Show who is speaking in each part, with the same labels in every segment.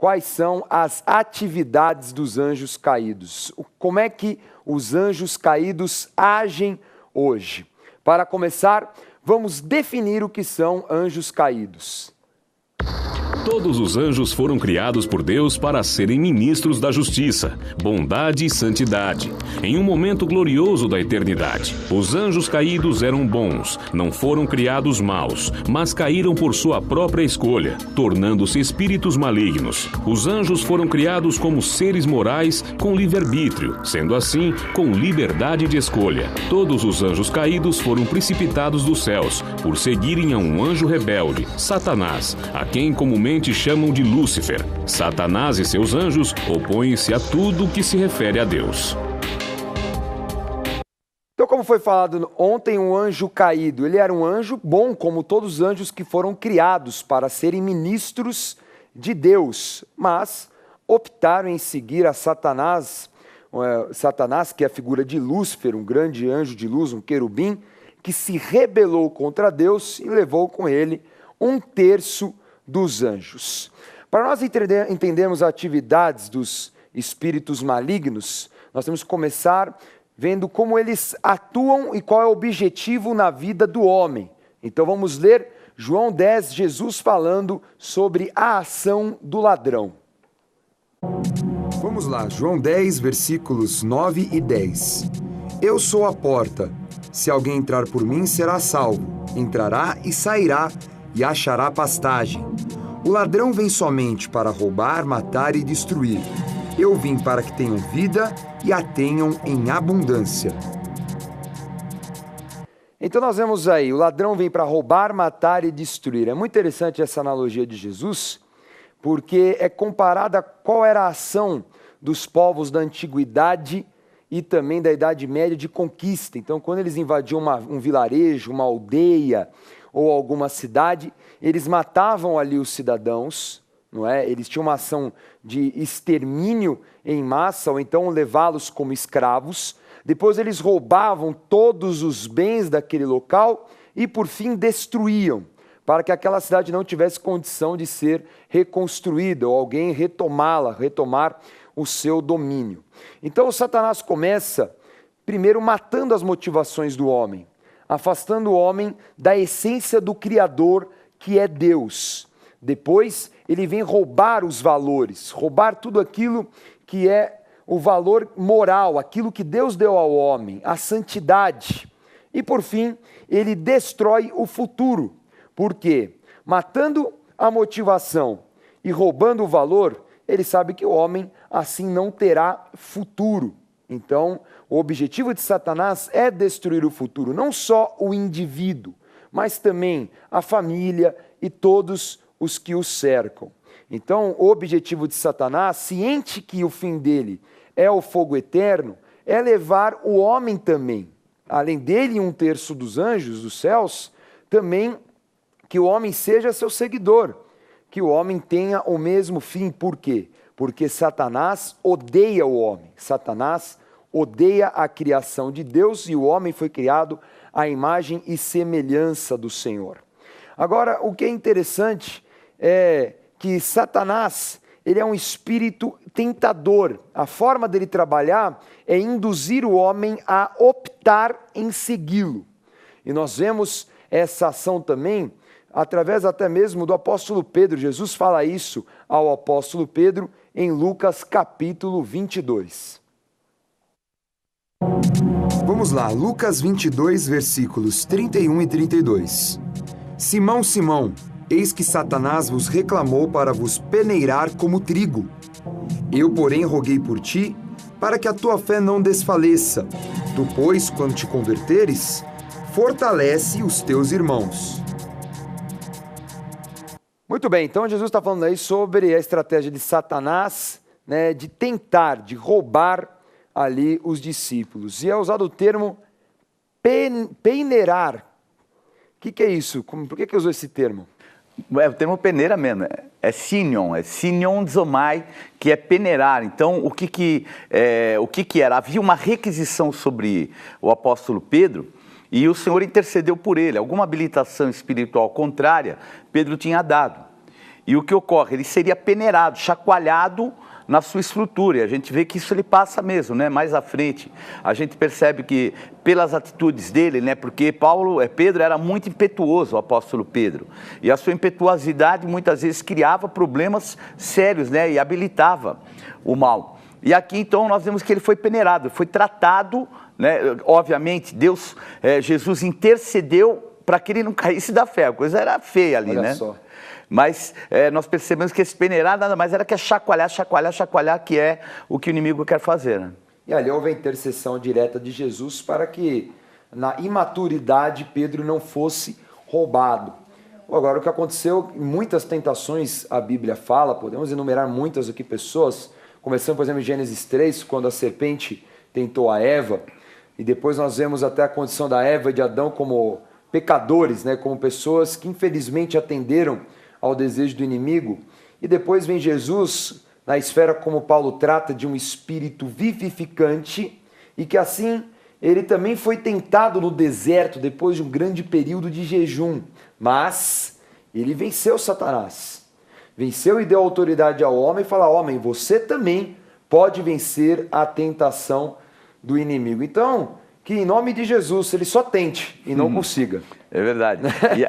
Speaker 1: quais são as atividades dos anjos caídos. Como é que os anjos caídos agem hoje? Para começar, vamos definir o que são anjos caídos.
Speaker 2: Todos os anjos foram criados por Deus para serem ministros da justiça, bondade e santidade, em um momento glorioso da eternidade. Os anjos caídos eram bons, não foram criados maus, mas caíram por sua própria escolha, tornando-se espíritos malignos. Os anjos foram criados como seres morais com livre-arbítrio, sendo assim, com liberdade de escolha. Todos os anjos caídos foram precipitados dos céus, por seguirem a um anjo rebelde, Satanás, a quem comumente chamam de Lúcifer. Satanás e seus anjos opõem-se a tudo que se refere a Deus.
Speaker 1: Então, como foi falado ontem, um anjo caído, ele era um anjo bom, como todos os anjos que foram criados para serem ministros de Deus, mas optaram em seguir a Satanás, que é a figura de Lúcifer, um grande anjo de luz, um querubim, que se rebelou contra Deus e levou com ele 1/3 dos anjos. Para nós entendermos as atividades dos espíritos malignos, nós temos que começar vendo como eles atuam e qual é o objetivo na vida do homem. Então vamos ler João 10, Jesus falando sobre a ação do ladrão.
Speaker 3: Vamos lá, João 10, versículos 9 e 10. Eu sou a porta. Se alguém entrar por mim, será salvo. Entrará e sairá e achará pastagem. O ladrão vem somente para roubar, matar e destruir. Eu vim para que tenham vida e a tenham em abundância.
Speaker 1: Então nós vemos aí, o ladrão vem para roubar, matar e destruir. É muito interessante essa analogia de Jesus, porque é comparada qual era a ação dos povos da antiguidade e também da Idade Média de conquista. Então, quando eles invadiam um vilarejo, uma aldeia ou alguma cidade, eles matavam ali os cidadãos, não é? Eles tinham uma ação de extermínio em massa, ou então levá-los como escravos. Depois eles roubavam todos os bens daquele local e, por fim, destruíam, para que aquela cidade não tivesse condição de ser reconstruída, ou alguém retomar o seu domínio. Então, o Satanás começa, primeiro, matando as motivações do homem, afastando o homem da essência do Criador, que é Deus. Depois, ele vem roubar os valores, roubar tudo aquilo que é o valor moral, aquilo que Deus deu ao homem, a santidade. E, por fim, ele destrói o futuro. Por quê? Matando a motivação e roubando o valor, ele sabe que o homem assim não terá futuro. Então, o objetivo de Satanás é destruir o futuro, não só o indivíduo, mas também a família e todos os que o cercam. Então, o objetivo de Satanás, ciente que o fim dele é o fogo eterno, é levar o homem também, além dele 1/3 dos anjos dos céus, também que o homem seja seu seguidor, que o homem tenha o mesmo fim. Por quê? Porque Satanás odeia o homem. Satanás odeia a criação de Deus e o homem foi criado à imagem e semelhança do Senhor. Agora, o que é interessante é que Satanás, ele é um espírito tentador. A forma dele trabalhar é induzir o homem a optar em segui-lo. E nós vemos essa ação também através até mesmo do apóstolo Pedro. Jesus fala isso ao apóstolo Pedro em Lucas capítulo 22.
Speaker 3: Vamos lá, Lucas 22, versículos 31 e 32. Simão, Simão, eis que Satanás vos reclamou para vos peneirar como trigo. Eu, porém, roguei por ti, para que a tua fé não desfaleça. Tu, pois, quando te converteres, fortalece os teus irmãos.
Speaker 1: Muito bem, então Jesus está falando aí sobre a estratégia de Satanás, né, de tentar, de roubar ali os discípulos. E é usado o termo peneirar. O que é isso? Por que usou esse termo?
Speaker 4: É o termo peneira mesmo, é sinion zomai, que é peneirar. Então, o que era? Havia uma requisição sobre o apóstolo Pedro e o Senhor intercedeu por ele. Alguma habilitação espiritual contrária, Pedro tinha dado. E o que ocorre? Ele seria peneirado, chacoalhado na sua estrutura, e a gente vê que isso ele passa mesmo, né? Mais à frente, a gente percebe que pelas atitudes dele, né? Porque Pedro era muito impetuoso, o apóstolo Pedro, e a sua impetuosidade muitas vezes criava problemas sérios, né? E habilitava o mal. E aqui então nós vemos que ele foi peneirado, foi tratado, né? Obviamente Jesus intercedeu para que ele não caísse da fé, a coisa era feia ali,
Speaker 1: Olha
Speaker 4: né?
Speaker 1: só.
Speaker 4: Mas nós percebemos que esse peneirar nada mais era que chacoalhar, que é o que o inimigo quer fazer, né?
Speaker 1: E ali houve a intercessão direta de Jesus para que na imaturidade Pedro não fosse roubado. Agora, o que aconteceu, em muitas tentações a Bíblia fala, podemos enumerar muitas aqui pessoas, começando por exemplo em Gênesis 3, quando a serpente tentou a Eva, e depois nós vemos até a condição da Eva e de Adão como pecadores, né? Como pessoas que infelizmente atenderam ao desejo do inimigo, e depois vem Jesus na esfera como Paulo trata de um espírito vivificante, e que assim ele também foi tentado no deserto depois de um grande período de jejum, mas ele venceu Satanás, venceu e deu autoridade ao homem e fala: homem, você também pode vencer a tentação do inimigo. Então, que em nome de Jesus ele só tente e não consiga.
Speaker 4: É verdade.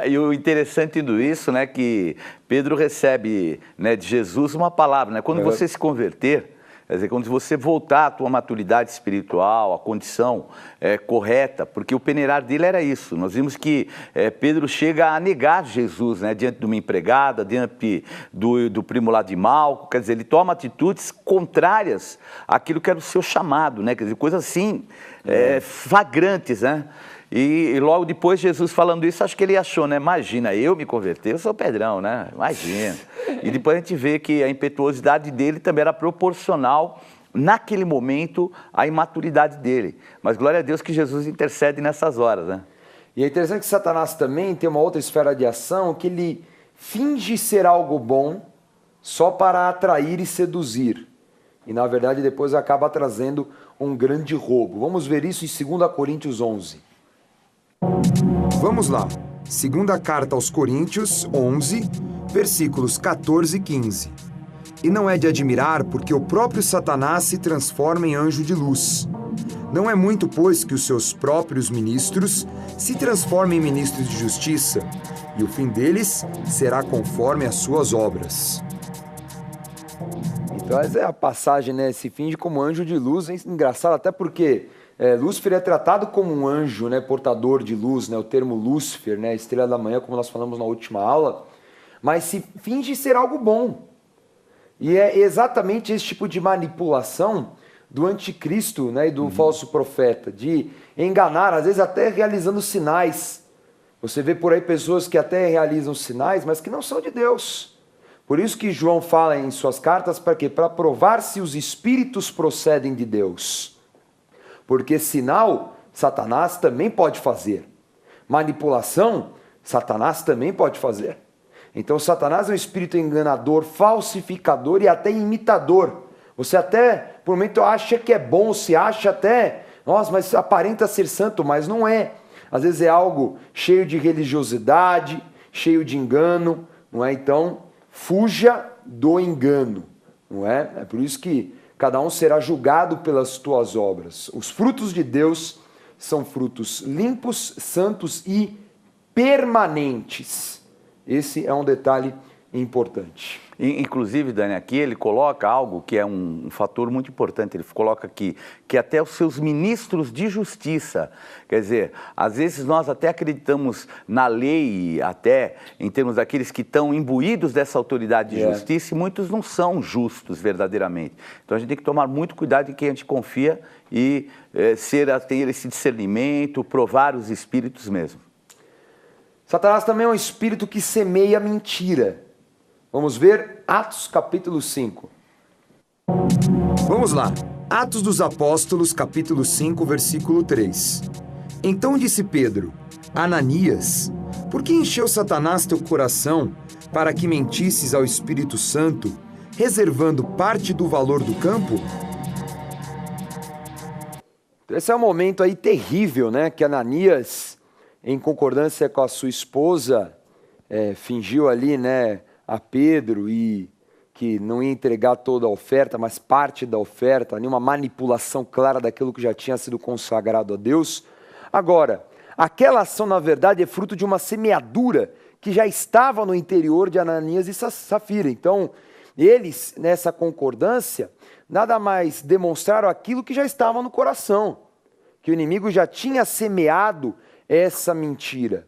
Speaker 4: E o interessante de tudo isso, né, que Pedro recebe, né, de Jesus uma palavra, né? Quando você se converter, quer dizer, quando você voltar à tua maturidade espiritual, à condição correta, porque o peneirar dele era isso. Nós vimos que Pedro chega a negar Jesus, né, diante de uma empregada, diante do primo lá de Malco, quer dizer, ele toma atitudes contrárias àquilo que era o seu chamado, né, quer dizer, coisas assim, flagrantes, né? E logo depois Jesus falando isso, acho que ele achou, né? Imagina, eu me converter, eu sou Pedrão, né? Imagina. E depois a gente vê que a impetuosidade dele também era proporcional, naquele momento, à imaturidade dele. Mas glória a Deus que Jesus intercede nessas horas, né?
Speaker 1: E é interessante que Satanás também tem uma outra esfera de ação, que ele finge ser algo bom só para atrair e seduzir. E na verdade depois acaba trazendo um grande roubo. Vamos ver isso em 2 Coríntios 11.
Speaker 3: Vamos lá. Segunda carta aos Coríntios, 11, versículos 14 e 15. E não é de admirar, porque o próprio Satanás se transforma em anjo de luz. Não é muito, pois, que os seus próprios ministros se transformem em ministros de justiça, e o fim deles será conforme as suas obras.
Speaker 1: Então essa é a passagem, né? Se finge como anjo de luz, é engraçado até porque Lúcifer é tratado como um anjo, né? Portador de luz, né? O termo Lúcifer, né? Estrela da manhã, como nós falamos na última aula, mas se finge ser algo bom. E é exatamente esse tipo de manipulação do anticristo, né? E do falso profeta, de enganar, às vezes até realizando sinais. Você vê por aí pessoas que até realizam sinais, mas que não são de Deus. Por isso que João fala em suas cartas, para quê? Para provar se os espíritos procedem de Deus. Porque sinal, Satanás também pode fazer. Manipulação, Satanás também pode fazer. Então Satanás é um espírito enganador, falsificador e até imitador. Você até, por um momento, acha que é bom, se acha até, nossa, mas aparenta ser santo, mas não é. Às vezes é algo cheio de religiosidade, cheio de engano, não é? Então, fuja do engano, não é? É por isso que cada um será julgado pelas tuas obras. Os frutos de Deus são frutos limpos, santos e permanentes. Esse é um detalhe importante.
Speaker 4: Inclusive, Dani, aqui ele coloca algo que é um fator muito importante. Ele coloca aqui que até os seus ministros de justiça, quer dizer, às vezes nós até acreditamos na lei, até em termos daqueles que estão imbuídos dessa autoridade de justiça, e muitos não são justos verdadeiramente. Então a gente tem que tomar muito cuidado em quem a gente confia e ter esse discernimento, provar os espíritos mesmo.
Speaker 1: Satanás também é um espírito que semeia mentira. Vamos ver Atos capítulo 5.
Speaker 3: Vamos lá. Atos dos Apóstolos, capítulo 5, versículo 3. Então disse Pedro: Ananias, por que encheu Satanás teu coração para que mentisses ao Espírito Santo, reservando parte do valor do campo?
Speaker 1: Esse é um momento aí terrível, né? Que Ananias, em concordância com a sua esposa, fingiu ali, né, a Pedro e que não ia entregar toda a oferta, mas parte da oferta, ali uma manipulação clara daquilo que já tinha sido consagrado a Deus. Agora, aquela ação, na verdade, é fruto de uma semeadura que já estava no interior de Ananias e Safira. Então, eles, nessa concordância, nada mais demonstraram aquilo que já estava no coração, que o inimigo já tinha semeado essa mentira.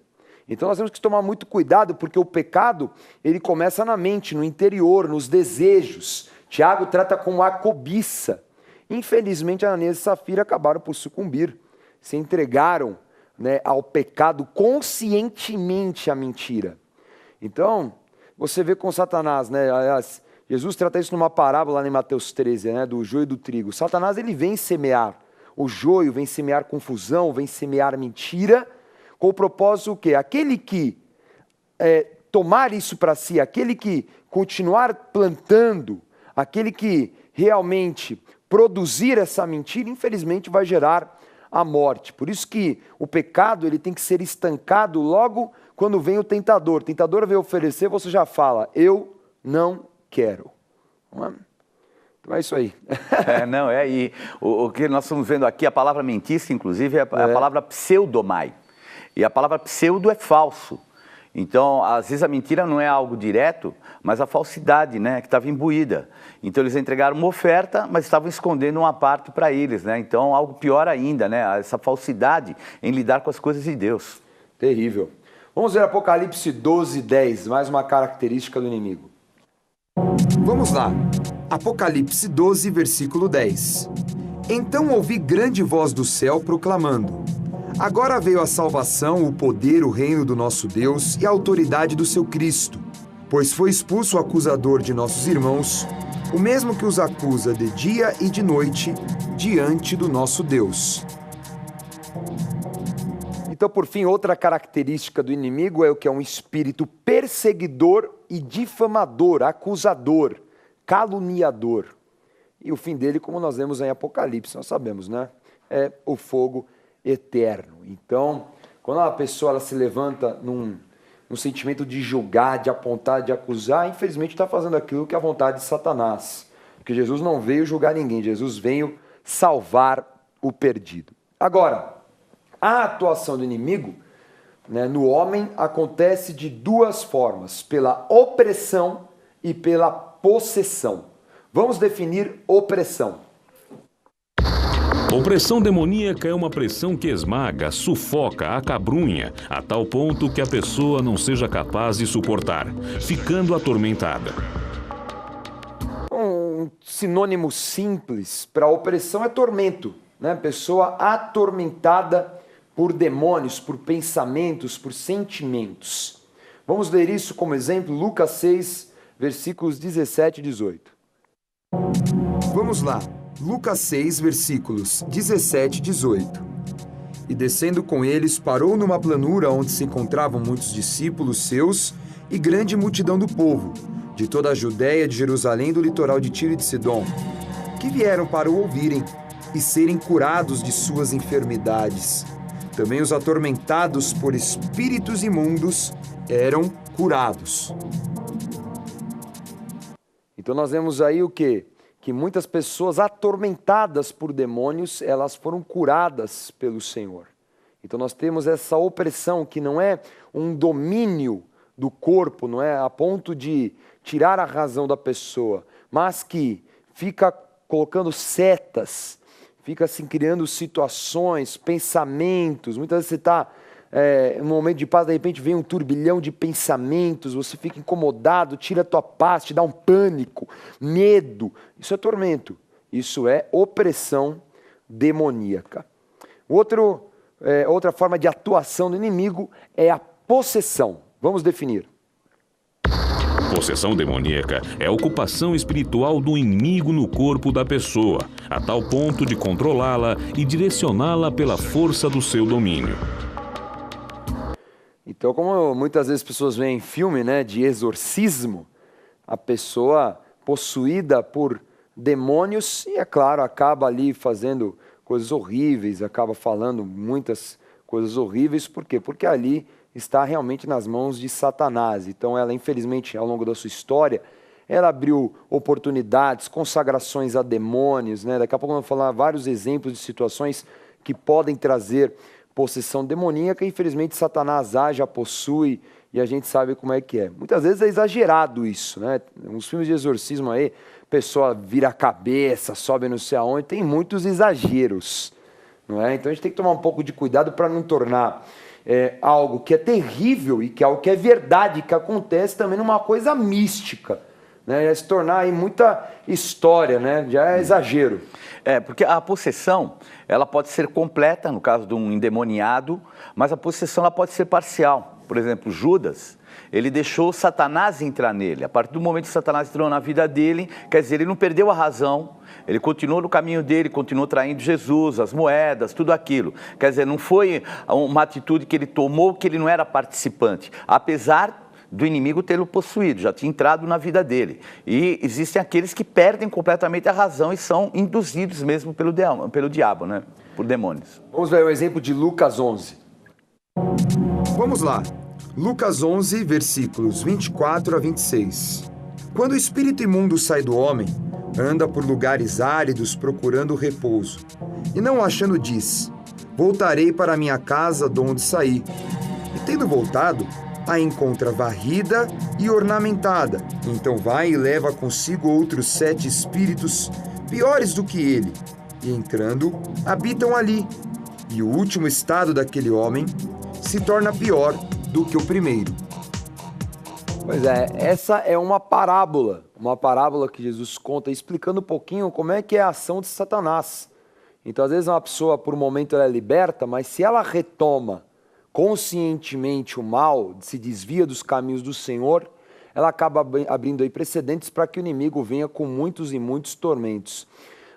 Speaker 1: Então nós temos que tomar muito cuidado, porque o pecado, ele começa na mente, no interior, nos desejos. Tiago trata como a cobiça. Infelizmente, Ananias e Safira acabaram por sucumbir, se entregaram, né, ao pecado conscientemente, à mentira. Então, você vê com Satanás, né, aliás, Jesus trata isso numa parábola lá em Mateus 13, né, do joio e do trigo. Satanás, ele vem semear o joio, vem semear confusão, vem semear mentira, com o propósito o quê? Aquele que tomar isso para si, aquele que continuar plantando, aquele que realmente produzir essa mentira, infelizmente vai gerar a morte. Por isso que o pecado, ele tem que ser estancado logo quando vem o tentador. O tentador vem oferecer, você já fala, eu não quero. Não é? Então é isso aí.
Speaker 4: E o que nós estamos vendo aqui, a palavra mentira, inclusive, é a palavra pseudomai. E a palavra pseudo é falso. Então, às vezes a mentira não é algo direto, mas a falsidade, né, que estava imbuída. Então, eles entregaram uma oferta, mas estavam escondendo uma parte para eles, né? Então, algo pior ainda, né? Essa falsidade em lidar com as coisas de Deus.
Speaker 1: Terrível. Vamos ver Apocalipse 12:10, mais uma característica do inimigo.
Speaker 3: Vamos lá. Apocalipse 12, versículo 10. Então ouvi grande voz do céu proclamando: agora veio a salvação, o poder, o reino do nosso Deus e a autoridade do seu Cristo, pois foi expulso o acusador de nossos irmãos, o mesmo que os acusa de dia e de noite diante do nosso Deus.
Speaker 1: Então, por fim, outra característica do inimigo é o que é um espírito perseguidor e difamador, acusador, caluniador. E o fim dele, como nós vemos em Apocalipse, nós sabemos, né? É o fogo eterno. Então, quando uma pessoa ela se levanta num sentimento de julgar, de apontar, de acusar, infelizmente está fazendo aquilo que é a vontade de Satanás. Porque Jesus não veio julgar ninguém, Jesus veio salvar o perdido. Agora, a atuação do inimigo, né, no homem acontece de duas formas, pela opressão e pela possessão. Vamos definir opressão.
Speaker 2: Opressão demoníaca é uma pressão que esmaga, sufoca, acabrunha, a tal ponto que a pessoa não seja capaz de suportar, ficando atormentada.
Speaker 1: Um sinônimo simples para opressão é tormento, né? Pessoa atormentada por demônios, por pensamentos, por sentimentos. Vamos ler isso como exemplo, Lucas 6, versículos 17 e 18.
Speaker 3: Vamos lá. Lucas 6, versículos 17 e 18. E descendo com eles, parou numa planura onde se encontravam muitos discípulos seus e grande multidão do povo, de toda a Judéia, de Jerusalém, do litoral de Tiro e de Sidom, que vieram para o ouvirem e serem curados de suas enfermidades. Também os atormentados por espíritos imundos eram curados.
Speaker 1: Então nós vemos aí o quê? Que muitas pessoas atormentadas por demônios, elas foram curadas pelo Senhor. Então nós temos essa opressão que não é um domínio do corpo, não é a ponto de tirar a razão da pessoa, mas que fica colocando setas, fica assim criando situações, pensamentos. Muitas vezes você está em um momento de paz, de repente vem um turbilhão de pensamentos, você fica incomodado, tira a tua paz, te dá um pânico, medo. Isso é tormento, isso é opressão demoníaca. Outra forma de atuação do inimigo é a possessão. Vamos definir.
Speaker 2: Possessão demoníaca é a ocupação espiritual do inimigo no corpo da pessoa, a tal ponto de controlá-la e direcioná-la pela força do seu domínio.
Speaker 1: Então, como muitas vezes as pessoas veem filme, né, de exorcismo, a pessoa possuída por demônios e, é claro, acaba ali fazendo coisas horríveis, acaba falando muitas coisas horríveis. Por quê? Porque ali está realmente nas mãos de Satanás. Então ela, infelizmente, ao longo da sua história, ela abriu oportunidades, consagrações a demônios, né? Daqui a pouco eu vou falar vários exemplos de situações que podem trazer possessão demoníaca. Infelizmente, Satanás age, a possui, e a gente sabe como é que é. Muitas vezes é exagerado isso, né? Uns filmes de exorcismo aí, a pessoa vira a cabeça, sobe não sei aonde, tem muitos exageros, não é? Então a gente tem que tomar um pouco de cuidado para não tornar algo que é terrível e que é algo que é verdade, que acontece também numa coisa mística, né? É se tornar aí muita história, né? Já é exagero.
Speaker 4: Porque a possessão, ela pode ser completa, no caso de um endemoniado, mas a possessão ela pode ser parcial. Por exemplo, Judas, ele deixou Satanás entrar nele. A partir do momento que Satanás entrou na vida dele, quer dizer, ele não perdeu a razão, ele continuou no caminho dele, continuou traindo Jesus, as moedas, tudo aquilo. Quer dizer, não foi uma atitude que ele tomou que ele não era participante, apesar do inimigo tê-lo possuído, já tinha entrado na vida dele. E existem aqueles que perdem completamente a razão e são induzidos mesmo pelo diabo, né? Por demônios.
Speaker 1: Vamos ver o exemplo de Lucas 11.
Speaker 3: Vamos lá. Lucas 11, versículos 24 a 26. Quando o espírito imundo sai do homem, anda por lugares áridos procurando repouso. E não o achando diz, voltarei para a minha casa de onde saí. E tendo voltado, a encontra varrida e ornamentada. Então vai e leva consigo outros 7 espíritos piores do que ele. E entrando, habitam ali. E o último estado daquele homem se torna pior do que o primeiro.
Speaker 1: Pois é, essa é uma parábola que Jesus conta explicando um pouquinho como é que é a ação de Satanás. Então, às vezes, uma pessoa, por um momento, ela é liberta, mas se ela retoma conscientemente o mal, se desvia dos caminhos do Senhor, ela acaba abrindo aí precedentes para que o inimigo venha com muitos e muitos tormentos.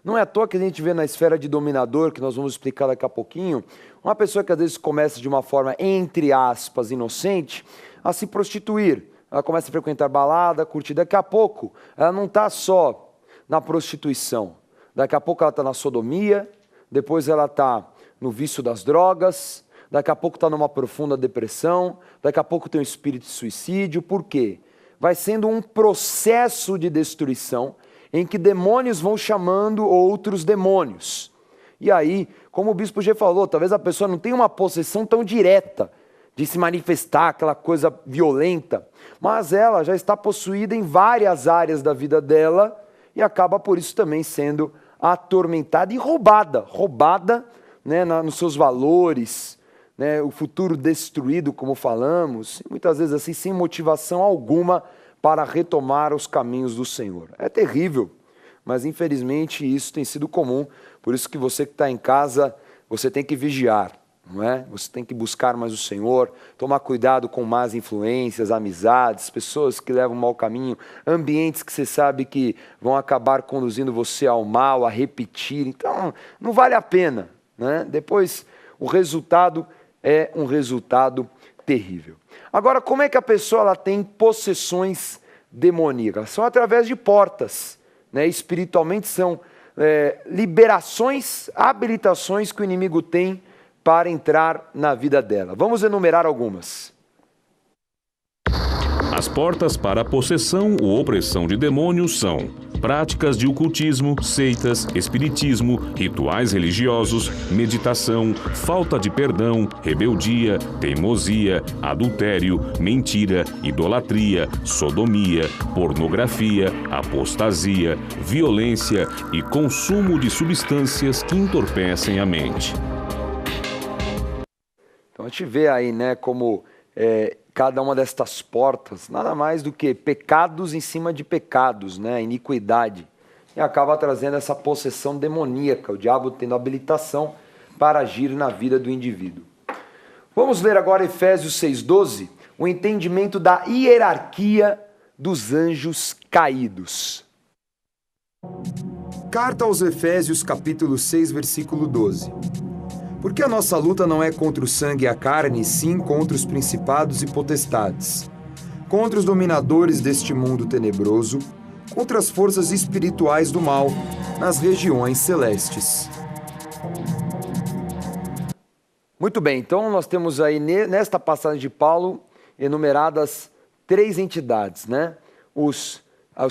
Speaker 1: Não é à toa que a gente vê na esfera de dominador, que nós vamos explicar daqui a pouquinho, uma pessoa que às vezes começa de uma forma, entre aspas, inocente, a se prostituir. Ela começa a frequentar balada, curtir. Daqui a pouco, ela não está só na prostituição. Daqui a pouco ela está na sodomia, depois ela está no vício das drogas, daqui a pouco está numa profunda depressão, daqui a pouco tem um espírito de suicídio. Por quê? Vai sendo um processo de destruição em que demônios vão chamando outros demônios. E aí, como o bispo G falou, talvez a pessoa não tenha uma possessão tão direta de se manifestar, aquela coisa violenta, mas ela já está possuída em várias áreas da vida dela e acaba por isso também sendo atormentada e roubada, né, nos seus valores, né, o futuro destruído, como falamos, e muitas vezes assim, sem motivação alguma para retomar os caminhos do Senhor. É terrível, mas infelizmente isso tem sido comum, por isso que você que está em casa, você tem que vigiar, não é? Você tem que buscar mais o Senhor, tomar cuidado com más influências, amizades, pessoas que levam um mau caminho, ambientes que você sabe que vão acabar conduzindo você ao mal, a repetir, então não vale a pena, né? Depois o resultado é um resultado terrível. Agora, como é que a pessoa ela tem possessões demoníacas? São através de portas, né? Espiritualmente são liberações, habilitações que o inimigo tem para entrar na vida dela. Vamos enumerar algumas.
Speaker 2: As portas para a possessão ou opressão de demônios são práticas de ocultismo, seitas, espiritismo, rituais religiosos, meditação, falta de perdão, rebeldia, teimosia, adultério, mentira, idolatria, sodomia, pornografia, apostasia, violência e consumo de substâncias que entorpecem a mente.
Speaker 1: Então a gente vê aí, né, como cada uma destas portas, nada mais do que pecados em cima de pecados, né, iniquidade, e acaba trazendo essa possessão demoníaca, o diabo tendo habilitação para agir na vida do indivíduo. Vamos ler agora Efésios 6,12, o entendimento da hierarquia dos anjos caídos.
Speaker 3: Carta aos Efésios, capítulo 6, versículo 12. Porque a nossa luta não é contra o sangue e a carne, sim contra os principados e potestades, contra os dominadores deste mundo tenebroso, contra as forças espirituais do mal nas regiões celestes.
Speaker 1: Muito bem, então nós temos aí nesta passagem de Paulo enumeradas 3 entidades, né? Os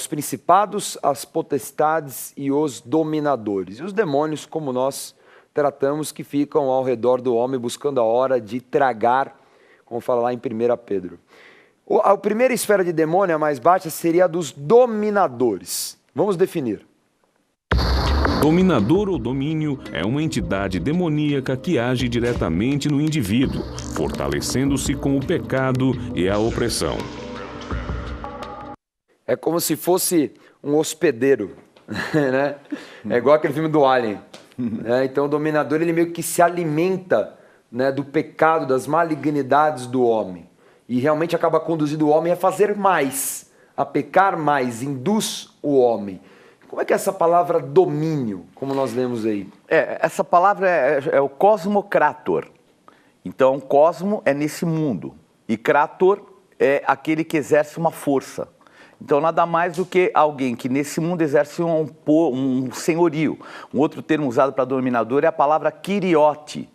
Speaker 1: principados, as potestades e os dominadores. E os demônios, como nós tratamos, que ficam ao redor do homem buscando a hora de tragar, como fala lá em 1 Pedro. A primeira esfera de demônio, a mais baixa, seria a dos dominadores. Vamos definir.
Speaker 2: Dominador ou domínio é uma entidade demoníaca que age diretamente no indivíduo, fortalecendo-se com o pecado e a opressão.
Speaker 1: É como se fosse um hospedeiro, né? É igual aquele filme do Alien. Né? Então o dominador, ele meio que se alimenta, né, do pecado, das malignidades do homem. E realmente acaba conduzindo o homem a fazer mais, a pecar mais, induz o homem. Como é que é essa palavra domínio, como nós lemos aí?
Speaker 4: Essa palavra é o cosmocrator. Então, cosmo é nesse mundo e krator é aquele que exerce uma força. Então, nada mais do que alguém que nesse mundo exerce um senhorio. Um outro termo usado para dominador é a palavra kiriote.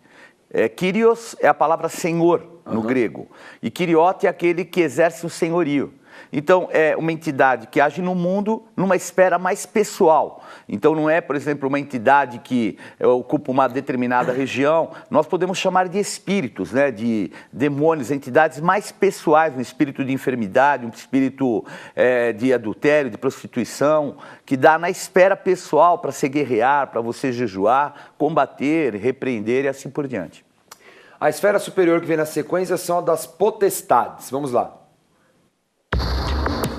Speaker 4: Kyrios é a palavra senhor no grego. E kiriote é aquele que exerce o senhorio. Então, é uma entidade que age no mundo numa esfera mais pessoal. Então, não é, por exemplo, uma entidade que ocupa uma determinada região. Nós podemos chamar de espíritos, né? De demônios, entidades mais pessoais, um espírito de enfermidade, um espírito de adultério, de prostituição, que dá na esfera pessoal para se guerrear, para você jejuar, combater, repreender e assim por diante.
Speaker 1: A esfera superior que vem na sequência são a das potestades. Vamos lá.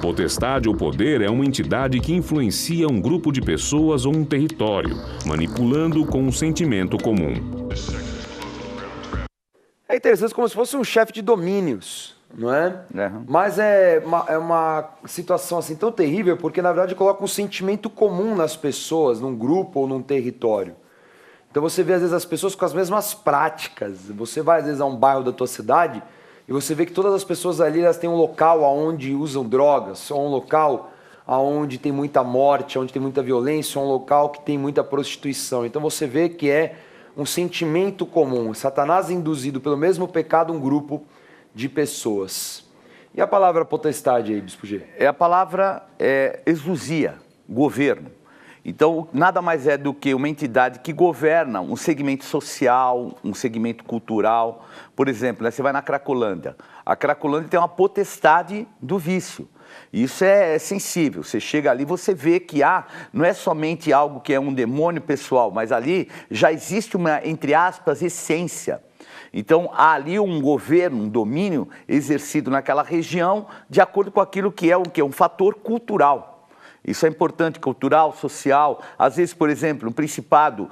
Speaker 2: Potestade ou poder é uma entidade que influencia um grupo de pessoas ou um território, manipulando com um sentimento comum.
Speaker 1: É interessante, como se fosse um chefe de domínios, não é? Mas é uma situação assim tão terrível, porque na verdade coloca um sentimento comum nas pessoas, num grupo ou num território. Então você vê às vezes as pessoas com as mesmas práticas. Você vai às vezes a um bairro da tua cidade e você vê que todas as pessoas ali, elas têm um local onde usam drogas, ou um local onde tem muita morte, onde tem muita violência, ou um local que tem muita prostituição. Então você vê que é um sentimento comum. Satanás é induzido pelo mesmo pecado um grupo de pessoas. E a palavra potestade aí, Bispo G?
Speaker 4: A palavra exousia, governo. Então, nada mais é do que uma entidade que governa um segmento social, um segmento cultural. Por exemplo, né, você vai na Cracolândia. A Cracolândia tem uma potestade do vício. Isso é sensível. Você chega ali, você vê que não é somente algo que é um demônio pessoal, mas ali já existe uma, entre aspas, essência. Então, há ali um governo, um domínio exercido naquela região de acordo com aquilo que é um fator cultural. Isso é importante, cultural, social. Às vezes, por exemplo, um principado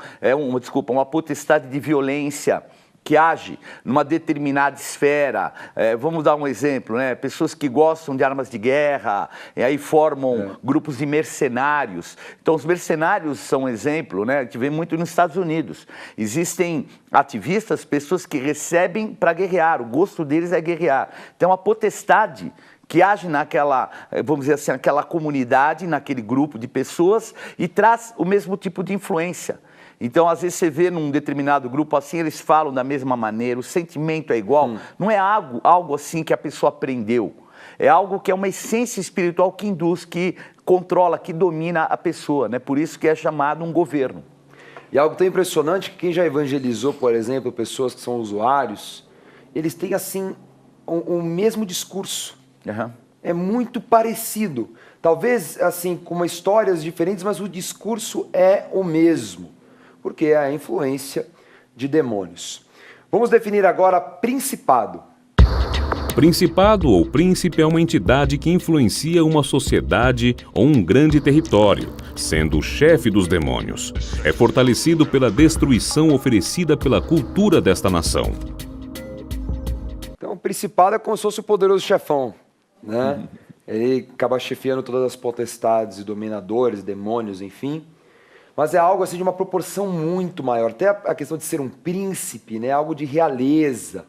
Speaker 4: uma potestade de violência que age numa determinada esfera. Vamos dar um exemplo, né? Pessoas que gostam de armas de guerra, e aí formam grupos de mercenários. Então, os mercenários são um exemplo, né? Que vem muito nos Estados Unidos. Existem ativistas, pessoas que recebem para guerrear, o gosto deles é guerrear. Então, a potestade que age naquela, vamos dizer assim, naquela comunidade, naquele grupo de pessoas e traz o mesmo tipo de influência. Então, às vezes você vê num determinado grupo assim, eles falam da mesma maneira, o sentimento é igual. Não é algo assim que a pessoa aprendeu. É algo que é uma essência espiritual que induz, que controla, que domina a pessoa, né? Por isso que é chamado um governo.
Speaker 1: E algo tão impressionante que quem já evangelizou, por exemplo, pessoas que são usuários, eles têm assim o mesmo discurso. É muito parecido. Talvez assim com histórias diferentes, mas o discurso é o mesmo, porque é a influência de demônios. Vamos definir agora principado.
Speaker 2: Principado ou príncipe é uma entidade que influencia uma sociedade ou um grande território, sendo o chefe dos demônios. É fortalecido pela destruição oferecida pela cultura desta nação.
Speaker 1: Então, o principado é como se fosse o poderoso chefão, né? Ele acaba chefiando todas as potestades e dominadores, demônios, enfim. Mas é algo assim de uma proporção muito maior. Até a questão de ser um príncipe, né? Algo de realeza,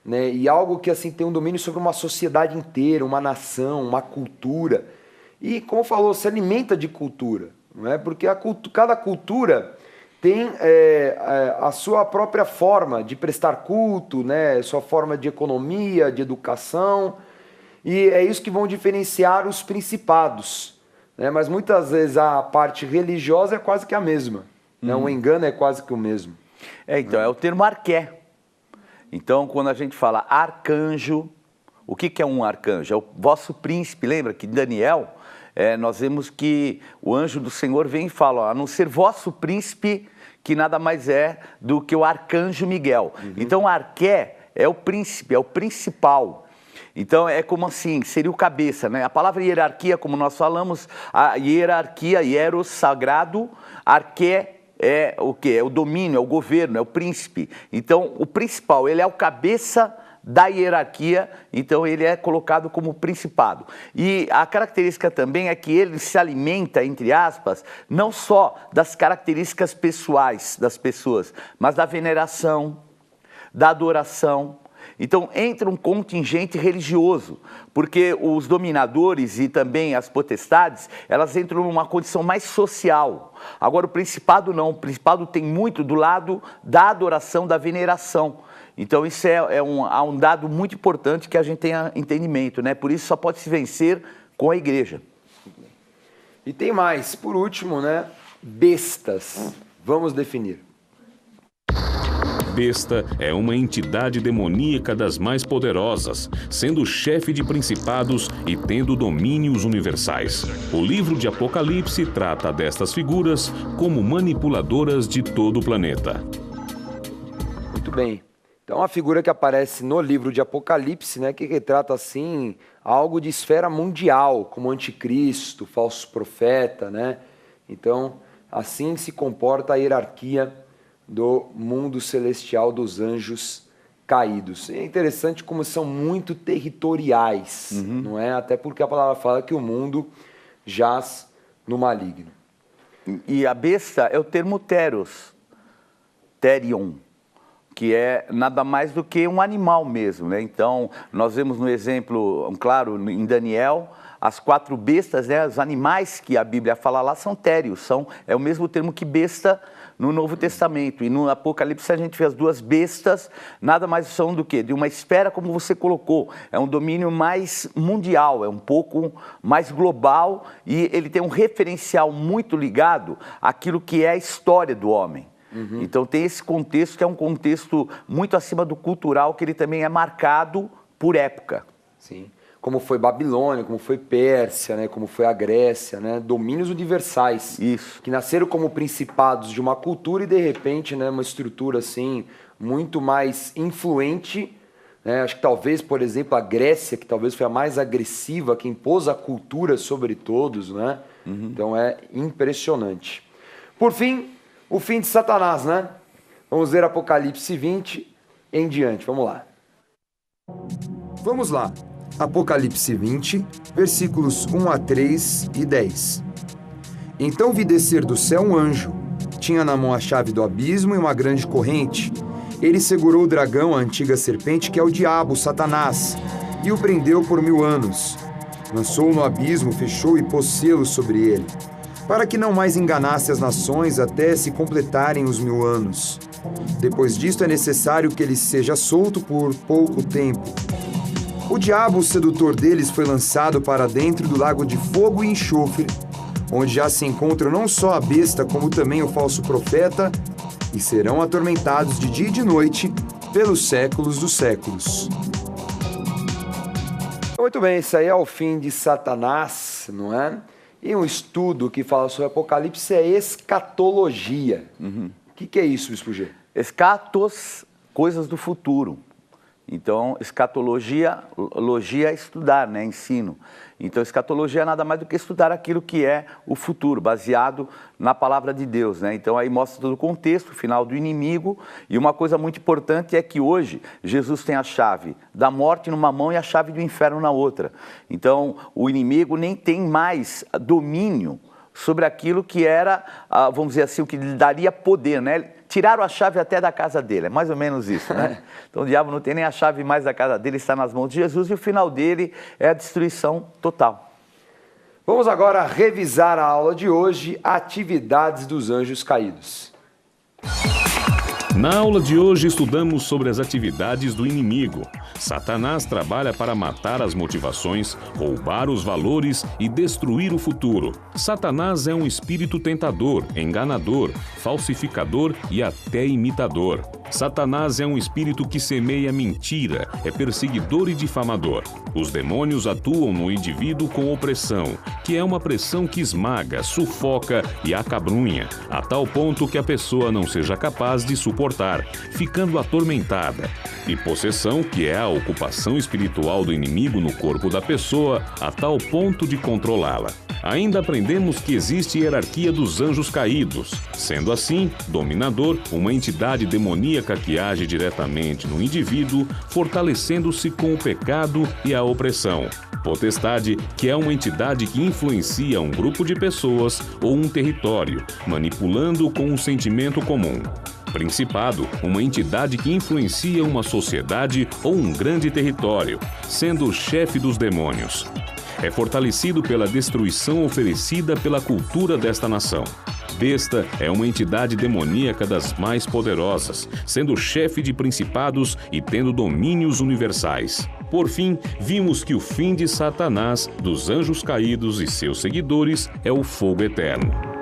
Speaker 1: né? E algo que assim tem um domínio sobre uma sociedade inteira, uma nação, uma cultura. E, como falou, se alimenta de cultura, não é? Porque cada cultura tem a sua própria forma de prestar culto, né? Sua forma de economia, de educação, e é isso que vão diferenciar os principados, né? Mas muitas vezes a parte religiosa é quase que a mesma, né? O engano é quase que o mesmo.
Speaker 4: Então, é o termo arqué. Então, quando a gente fala arcanjo, o que é um arcanjo? É o vosso príncipe. Lembra que em Daniel, nós vemos que o anjo do Senhor vem e fala, ó, a não ser vosso príncipe, que nada mais é do que o arcanjo Miguel. Então, o arqué é o príncipe, é o principal. Então, é como assim, seria o cabeça, né? A palavra hierarquia, como nós falamos, a hierarquia, hieros, sagrado, arqué é o quê? É o domínio, é o governo, é o príncipe. Então, o principal, ele é o cabeça da hierarquia, então ele é colocado como principado. E a característica também é que ele se alimenta, entre aspas, não só das características pessoais das pessoas, mas da veneração, da adoração. Então entra um contingente religioso, porque os dominadores e também as potestades, elas entram numa condição mais social. Agora o principado não, o principado tem muito do lado da adoração, da veneração. Então isso há um dado muito importante que a gente tenha entendimento, né? Por isso só pode se vencer com a igreja.
Speaker 1: E tem mais, por último, né? Bestas. Vamos definir.
Speaker 2: Besta é uma entidade demoníaca das mais poderosas, sendo chefe de principados e tendo domínios universais. O livro de Apocalipse trata destas figuras como manipuladoras de todo o planeta.
Speaker 1: Muito bem. Então, a figura que aparece no livro de Apocalipse, né, que retrata, assim, algo de esfera mundial, como anticristo, falso profeta, né? Então, assim se comporta a hierarquia do mundo celestial dos anjos caídos. É interessante como são muito territoriais, não é? Até porque a palavra fala que o mundo jaz no maligno.
Speaker 4: E a besta é o termo teros, terion, que é nada mais do que um animal mesmo, né? Então, nós vemos no exemplo, claro, em Daniel, as 4 bestas, né? Os animais que a Bíblia fala lá são térios, é o mesmo termo que besta no Novo Testamento. E no Apocalipse a gente vê as 2 bestas, nada mais são do que de uma esfera, como você colocou, é um domínio mais mundial, é um pouco mais global e ele tem um referencial muito ligado àquilo que é a história do homem. Então tem esse contexto que é um contexto muito acima do cultural, que ele também é marcado por época.
Speaker 1: Sim. Como foi Babilônia, como foi Pérsia, né? Como foi a Grécia, né? Domínios universais.
Speaker 4: Isso.
Speaker 1: Que nasceram como principados de uma cultura e de repente, né, uma estrutura assim muito mais influente, né? Acho que talvez, por exemplo, a Grécia, que talvez foi a mais agressiva, que impôs a cultura sobre todos, né? Então é impressionante. Por fim, o fim de Satanás, né? Vamos ver Apocalipse 20 em diante. Vamos lá.
Speaker 3: Vamos lá. Apocalipse 20, versículos 1 a 3 e 10. Então vi descer do céu um anjo. Tinha na mão a chave do abismo e uma grande corrente. Ele segurou o dragão, a antiga serpente, que é o diabo, Satanás, e o prendeu por 1000 anos. Lançou-o no abismo, fechou e pôs selos sobre ele, para que não mais enganasse as nações até se completarem os 1000 anos. Depois disto é necessário que ele seja solto por pouco tempo. O diabo, o sedutor deles, foi lançado para dentro do lago de fogo e enxofre, onde já se encontram não só a besta, como também o falso profeta, e serão atormentados de dia e de noite pelos séculos dos séculos.
Speaker 1: Muito bem, isso aí é o fim de Satanás, não é? E um estudo que fala sobre Apocalipse é escatologia. O que é isso, Bispo G?
Speaker 4: Escatos, coisas do futuro. Então, escatologia, logia é estudar, né? Ensino. Então, escatologia é nada mais do que estudar aquilo que é o futuro, baseado na palavra de Deus, né? Então, aí mostra todo o contexto, o final do inimigo. E uma coisa muito importante é que hoje Jesus tem a chave da morte numa mão e a chave do inferno na outra. Então, o inimigo nem tem mais domínio sobre aquilo que era, vamos dizer assim, o que lhe daria poder, né? Tiraram a chave até da casa dele, é mais ou menos isso, né? Então o diabo não tem nem a chave mais da casa dele, está nas mãos de Jesus e o final dele é a destruição total.
Speaker 1: Vamos agora revisar a aula de hoje, atividades dos anjos caídos.
Speaker 2: Na aula de hoje estudamos sobre as atividades do inimigo. Satanás trabalha para matar as motivações, roubar os valores e destruir o futuro. Satanás é um espírito tentador, enganador, falsificador e até imitador. Satanás é um espírito que semeia mentira, é perseguidor e difamador. Os demônios atuam no indivíduo com opressão, que é uma pressão que esmaga, sufoca e acabrunha, a tal ponto que a pessoa não seja capaz de suportar, ficando atormentada. E possessão, que é a ocupação espiritual do inimigo no corpo da pessoa, a tal ponto de controlá-la. Ainda aprendemos que existe hierarquia dos anjos caídos. Sendo assim, dominador, uma entidade demoníaca que age diretamente no indivíduo, fortalecendo-se com o pecado e a opressão. Potestade, que é uma entidade que influencia um grupo de pessoas ou um território, manipulando com um sentimento comum. Principado, uma entidade que influencia uma sociedade ou um grande território, sendo o chefe dos demônios. É fortalecido pela destruição oferecida pela cultura desta nação. Besta é uma entidade demoníaca das mais poderosas, sendo chefe de principados e tendo domínios universais. Por fim, vimos que o fim de Satanás, dos anjos caídos e seus seguidores é o fogo eterno.